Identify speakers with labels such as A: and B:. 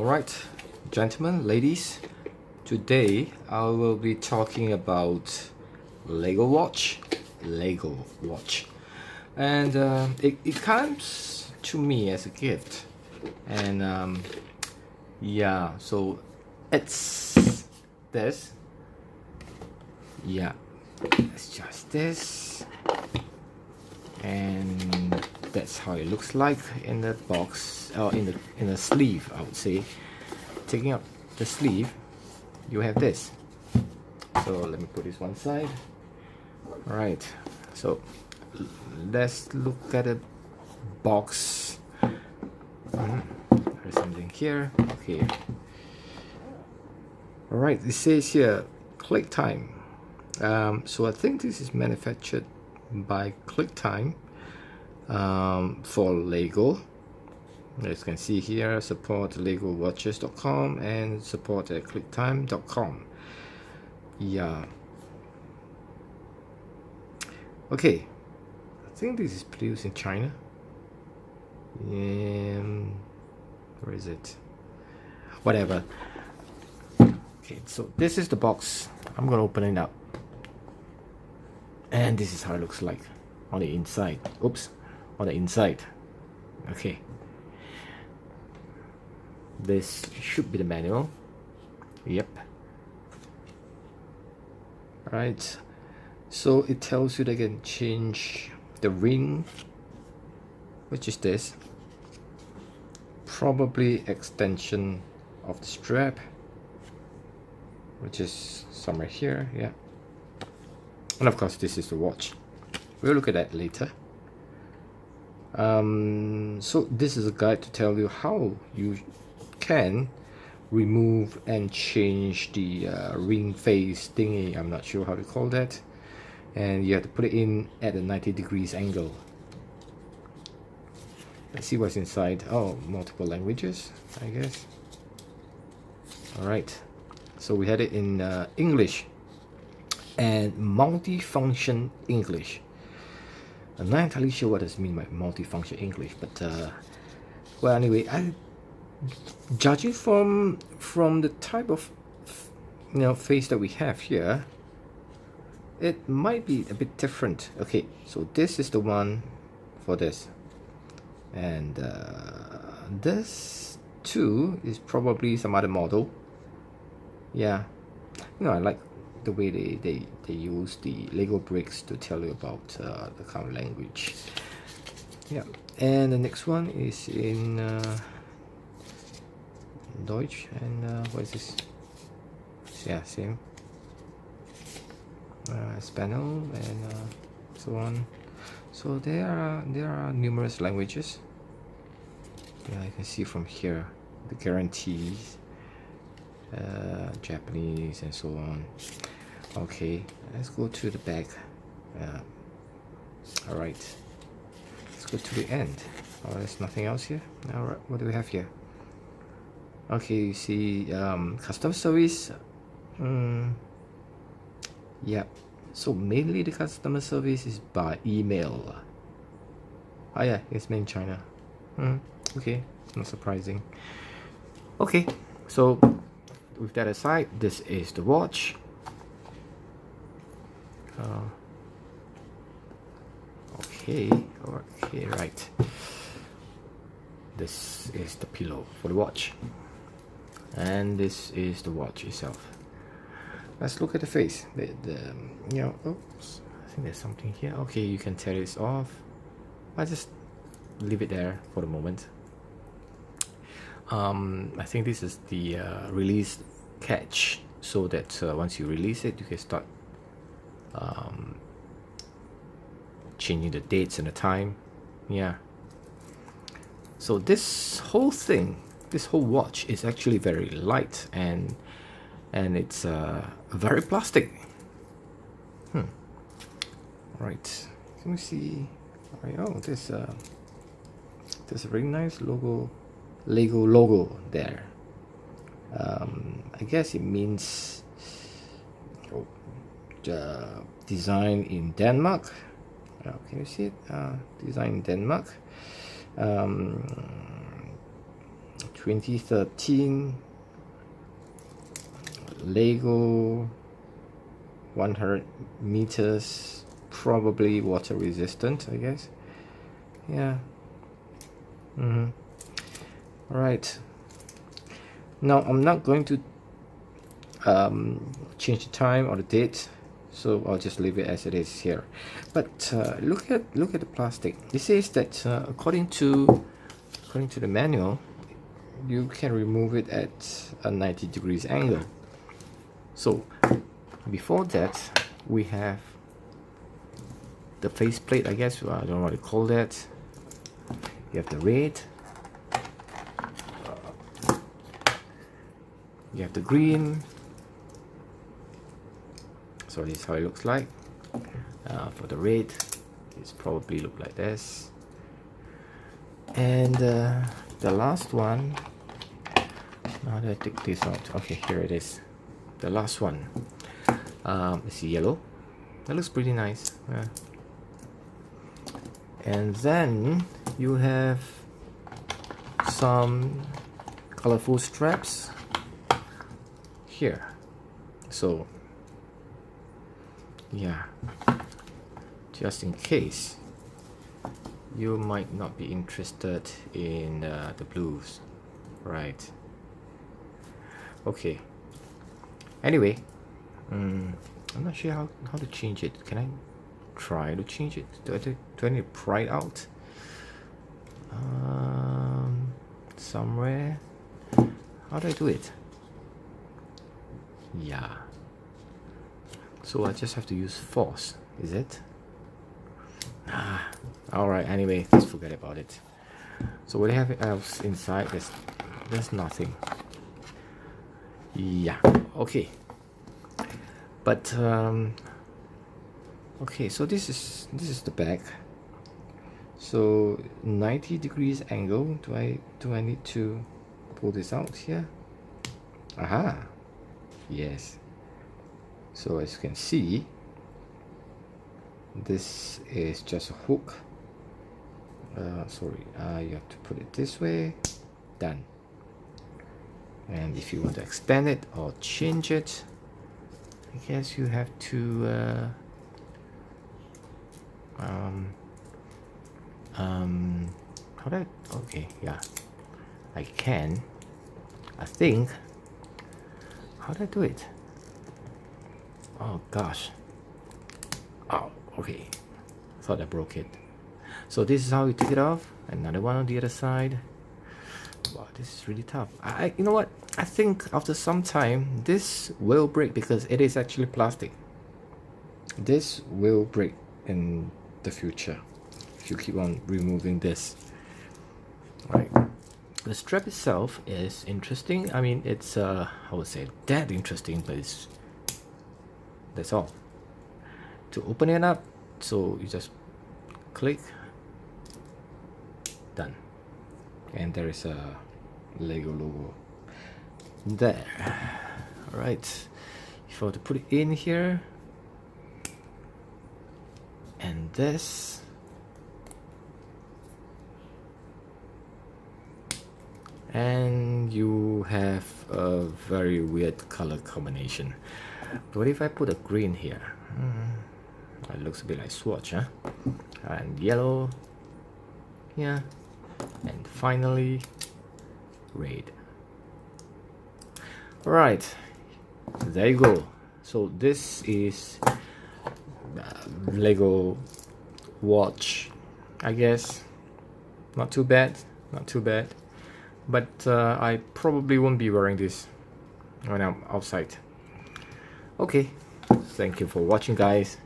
A: Alright, gentlemen, ladies, today I will be talking about Lego watch. And it comes to me as a gift. And yeah, so it's this. Yeah, it's just this. And that's how it looks like in the box, or in the sleeve, I would say. Taking up the sleeve, you have this. So let me put this one side. All right, so let's look at the box. There's something here. Okay. All right, it says here click time. So I think this is manufactured by click time for Lego. As you can see here, support legowatches.com and support at clicktime.com. Yeah. Okay. I think this is produced in China. Where is it? Whatever. Okay, so this is the box. I'm gonna open it up. And this is how it looks like on the inside. Oops, on the inside. Okay. This should be the manual. Yep. Right. So it tells you they can change the ring, which is this. Probably extension of the strap, which is somewhere here. Yeah. And of course, this is the watch. We'll look at that later. So this is a guide to tell you how you can remove and change the ring face thingy. I'm not sure how to call that. And you have to put it in at a 90 degrees angle. Let's see what's inside. Oh, multiple languages, I guess. Alright, so we had it in English and multi-function English. I'm not entirely sure what does mean by multi-function English, but well, anyway, judging from the type of face that we have here, it might be a bit different. Okay, so this is the one for this, and this too is probably some other model. Yeah, I like the way they use the Lego bricks to tell you about the kind of language. Yeah, and the next one is in Deutsch, and what is this? Yeah, same. Spanish and so on. So there are numerous languages. Yeah, you can see from here the guarantees. Japanese and so on. Okay, let's go to the back. Alright, let's go to the end. Oh, there's nothing else here. Alright, what do we have here? Okay, you see customer service. Yeah, so mainly the customer service is by email. Oh yeah, it's made in China. Okay, not surprising. Okay, so with that aside, this is the watch. Okay, right. This is the pillow for the watch, and this is the watch itself. Let's look at the face. Oops, I think there's something here. Okay, you can tear this off. I just leave it there for the moment. I think this is the release catch, so that once you release it, you can start changing the dates and the time. Yeah. So this whole thing, this whole watch is actually very light, and it's very plastic. Right. Can we see? Right. Oh, there's a very nice Lego logo there. I guess it means design in Denmark. Can you see it? Design in Denmark. 2013 Lego 100 meters, probably water resistant, I guess. Yeah. Alright, now I'm not going to change the time or the date, so I'll just leave it as it is here. But look at the plastic. It says that according to the manual, you can remove it at a 90 degrees angle. So before that, we have the faceplate, I guess. I don't know what to call that. You have the red, you have the green. So this is how it looks like. For the red, it's probably look like this. And the last one, how do I take this out? Okay, here it is. The last one, it's yellow. That looks pretty nice. Yeah. And then you have some colorful straps here. So yeah, just in case you might not be interested in the blues, right? Okay, anyway, I'm not sure how to change it. Can I try to change it? Do I need to pry it out somewhere? How do I do it? Yeah, so I just have to use force, is it? Alright, anyway, let's forget about it. So what do you have else inside? There's nothing. Yeah, okay. But okay, so this is the back. So 90 degrees angle. Do I need to pull this out here? Aha, yes. So as you can see, this is just a hook. Sorry, you have to put it this way. Done. And if you want to extend it or change it, I guess you have to how do I, okay, yeah, I think, how do I do it? Oh gosh. Oh, okay, thought I broke it. So this is how you take it off. Another one on the other side. Wow, this is really tough. You know what, I think after some time this will break, because it is actually plastic. This will break in the future if you keep on removing this. Right, the strap itself is interesting. I mean, it's I would say that interesting, but that's all. To open it up, so you just click, done, and there is a Lego logo there. All right, if I were to put it in here, and this, and you have a very weird color combination. But what if I put a green here? It looks a bit like swatch, huh? And yellow, yeah, and finally red. All right, there you go. So this is Lego watch, I guess. Not too bad, not too bad. But I probably won't be wearing this when I'm outside. Okay, thank you for watching, guys.